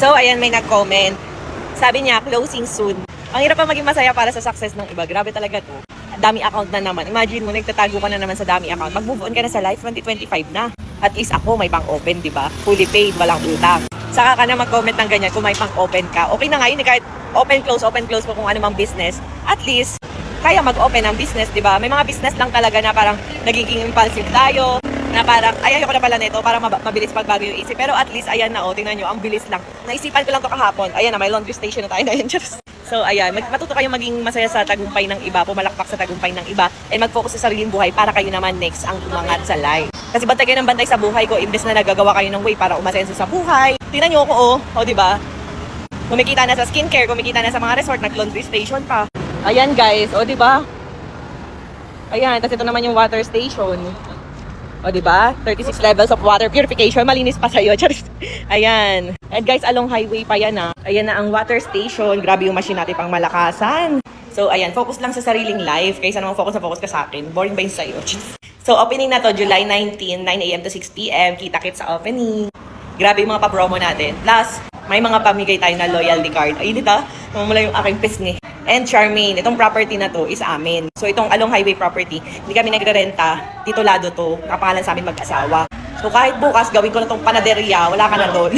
So, ayan, may nag-comment. Sabi niya, closing soon. Ang hirap pa maging masaya para sa success ng iba. Grabe talaga to. Dami account na naman. Imagine mo, nagtatago ka na naman sa dami account. Mag-move on ka na sa life, 2025 na. At least ako, may pang-open, di ba? Fully paid, walang utang. Saka ka na mag-comment ng ganyan kung may pang-open ka. Okay na nga yun, kahit open, close po kung ano mang business. At least, kaya mag-open ang business, di ba? May mga business lang talaga na parang nagiging impulsive tayo, na parang, ay, ayoko na pala nito, para mabilis pagbago yung isip. Pero at least, ayan na, tingnan nyo, ang bilis lang. Naisipan ko lang to kahapon. Ayan na, may laundry station na tayo na yun. So, ayan, matuto kayo maging masaya sa tagumpay ng iba, pumalakpak sa tagumpay ng iba, and mag-focus sa sariling buhay para kayo naman next ang umangat sa life. Kasi bantay kayo ng bantay sa buhay ko, imbes na nagagawa kayo ng way para umasenso sa buhay. Tingnan nyo ako, di ba? Kumikita na sa skincare, kumikita na sa mga resort, nag-laundry station pa. Ayan guys, di ba? Ayan, tapos ito naman yung water station. Di ba? 36 levels of water purification. Malinis pa sa'yo. Ayan. And guys, along highway pa yan Ayan na ang water station. Grabe yung machine natin pang malakasan. So, ayan. Focus lang sa sariling life. Kaysa naman focus ka sa akin. Boring ba yun sa'yo? So, opening na to, July 19, 9 a.m. to 6 p.m. Kita-kits sa opening. Grabe yung mga pa-promo natin. Plus, may mga pamigay tayo na loyalty card. Ay, dito. Mamula yung aking pisngi. And Charmaine, itong property na to is amin. So itong along highway property, hindi kami nagre-renta, titulado to, nakapangalan sa amin mag-asawa. So kahit bukas gawin ko na tong panaderia, wala ka na doon.